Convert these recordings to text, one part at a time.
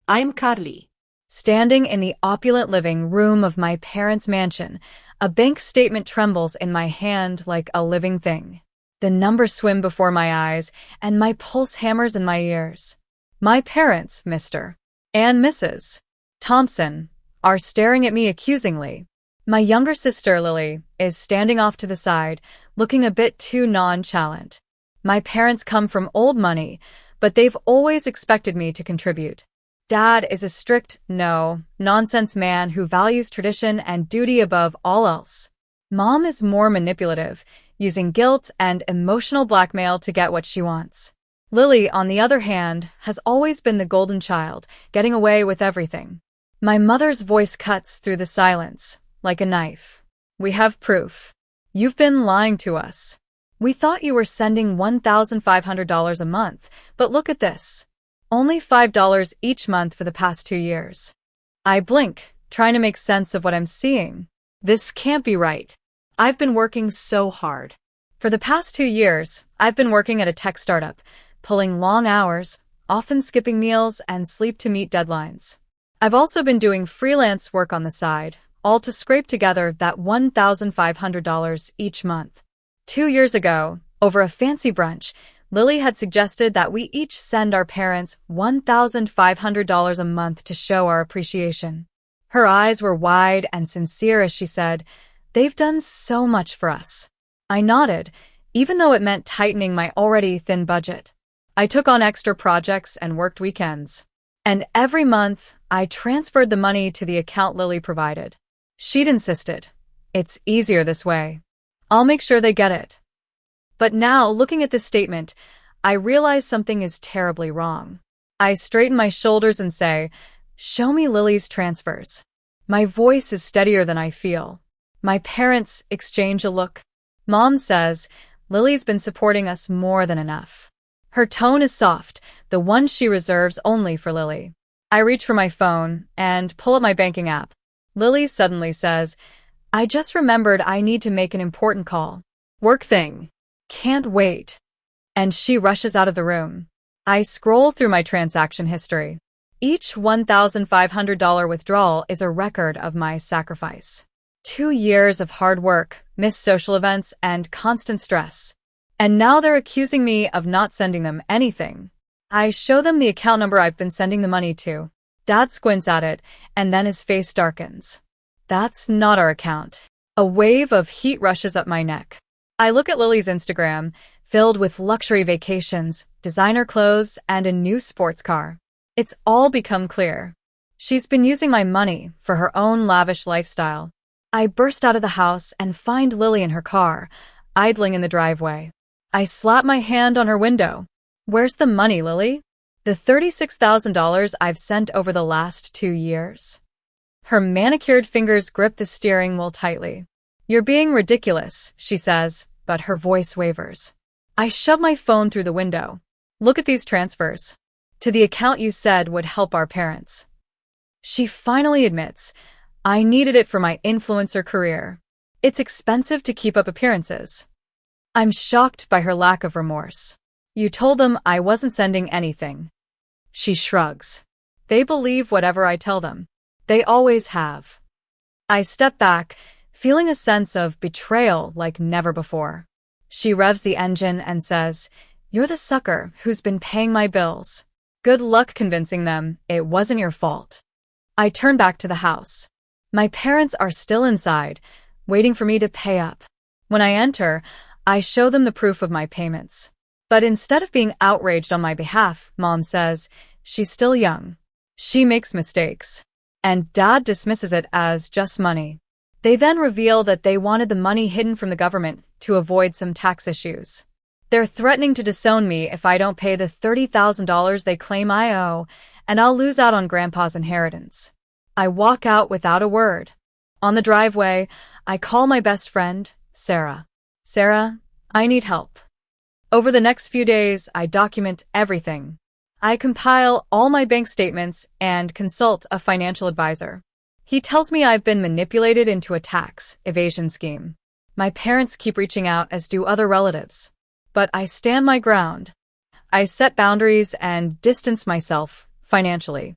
I'm Carly. Standing in the opulent living room of my parents' mansion, a bank statement trembles in my hand like a living thing. The numbers swim before my eyes, and my pulse hammers in my ears. My parents, Mr. and Mrs. Thompson, are staring at me accusingly. My younger sister, Lily, is standing off to the side, looking a bit too nonchalant. My parents come from old money, but they've always expected me to contribute. Dad is a strict, no-nonsense man who values tradition and duty above all else. Mom is more manipulative, using guilt and emotional blackmail to get what she wants. Lily, on the other hand, has always been the golden child, getting away with everything. My mother's voice cuts through the silence, like a knife. We have proof. You've been lying to us. We thought you were sending $1,500 a month, but look at this. Only $5 each month for the past 2 years. I blink, trying to make sense of what I'm seeing. This can't be right. I've been working so hard. For the past 2 years, I've been working at a tech startup, pulling long hours, often skipping meals and sleep to meet deadlines. I've also been doing freelance work on the side, all to scrape together that $1,500 each month. 2 years ago, over a fancy brunch, Lily had suggested that we each send our parents $1,500 a month to show our appreciation. Her eyes were wide and sincere as she said, "They've done so much for us." I nodded, even though it meant tightening my already thin budget. I took on extra projects and worked weekends. And every month, I transferred the money to the account Lily provided. She'd insisted, "It's easier this way. I'll make sure they get it." But now, looking at this statement, I realize something is terribly wrong. I straighten my shoulders and say, "Show me Lily's transfers." My voice is steadier than I feel. My parents exchange a look. Mom says, "Lily's been supporting us more than enough." Her tone is soft, the one she reserves only for Lily. I reach for my phone and pull up my banking app. Lily suddenly says, "I just remembered I need to make an important call. Work thing. Can't wait." And she rushes out of the room. I scroll through my transaction history. Each $1,500 withdrawal is a record of my sacrifice. 2 years of hard work, missed social events, and constant stress. And now they're accusing me of not sending them anything. I show them the account number I've been sending the money to. Dad squints at it, and then his face darkens. "That's not our account." A wave of heat rushes up my neck. I look at Lily's Instagram, filled with luxury vacations, designer clothes, and a new sports car. It's all become clear. She's been using my money for her own lavish lifestyle. I burst out of the house and find Lily in her car, idling in the driveway. I slap my hand on her window. "Where's the money, Lily?" "The $36,000 I've sent over the last 2 years. Her manicured fingers grip the steering wheel tightly. "You're being ridiculous," she says, but her voice wavers. I shove my phone through the window. "Look at these transfers. To the account you said would help our parents." She finally admits, "I needed it for my influencer career. It's expensive to keep up appearances." I'm shocked by her lack of remorse. "You told them I wasn't sending anything." She shrugs. "They believe whatever I tell them. They always have." I step back, feeling a sense of betrayal like never before. She revs the engine and says, "You're the sucker who's been paying my bills. Good luck convincing them it wasn't your fault." I turn back to the house. My parents are still inside, waiting for me to pay up. When I enter, I show them the proof of my payments. But instead of being outraged on my behalf, Mom says, "She's still young. She makes mistakes." And Dad dismisses it as just money. They then reveal that they wanted the money hidden from the government to avoid some tax issues. They're threatening to disown me if I don't pay the $30,000 they claim I owe, and I'll lose out on Grandpa's inheritance. I walk out without a word. On the driveway, I call my best friend, Sarah. "Sarah, I need help." Over the next few days, I document everything. I compile all my bank statements and consult a financial advisor. He tells me I've been manipulated into a tax evasion scheme. My parents keep reaching out, as do other relatives. But I stand my ground. I set boundaries and distance myself financially.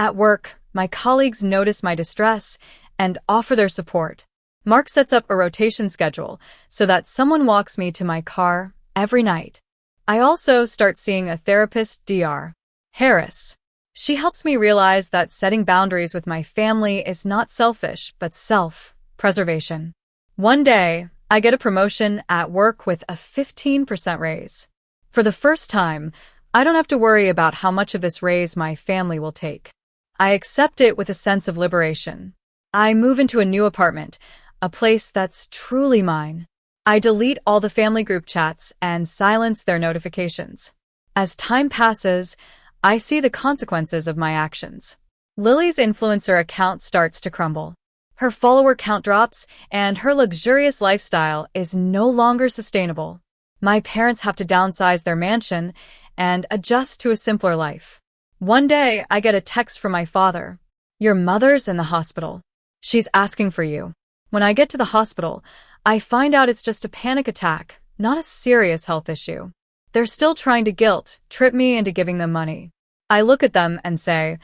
At work, my colleagues notice my distress and offer their support. Mark sets up a rotation schedule so that someone walks me to my car every night. I also start seeing a therapist, Dr. Harris. She helps me realize that setting boundaries with my family is not selfish, but self-preservation. One day, I get a promotion at work with a 15% raise. For the first time, I don't have to worry about how much of this raise my family will take. I accept it with a sense of liberation. I move into a new apartment, a place that's truly mine. I delete all the family group chats and silence their notifications. As time passes, I see the consequences of my actions. Lily's influencer account starts to crumble. Her follower count drops, and her luxurious lifestyle is no longer sustainable. My parents have to downsize their mansion and adjust to a simpler life. One day, I get a text from my father. "Your mother's in the hospital. She's asking for you." When I get to the hospital, I find out it's just a panic attack, not a serious health issue. They're still trying to guilt-trip me into giving them money. I look at them and say,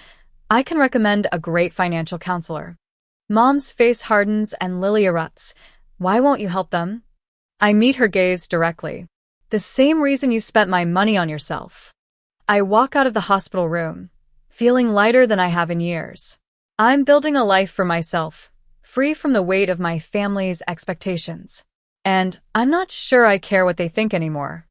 "I can recommend a great financial counselor." Mom's face hardens and Lily erupts. "Why won't you help them?" I meet her gaze directly. "The same reason you spent my money on yourself." I walk out of the hospital room, feeling lighter than I have in years. I'm building a life for myself, free from the weight of my family's expectations. And I'm not sure I care what they think anymore.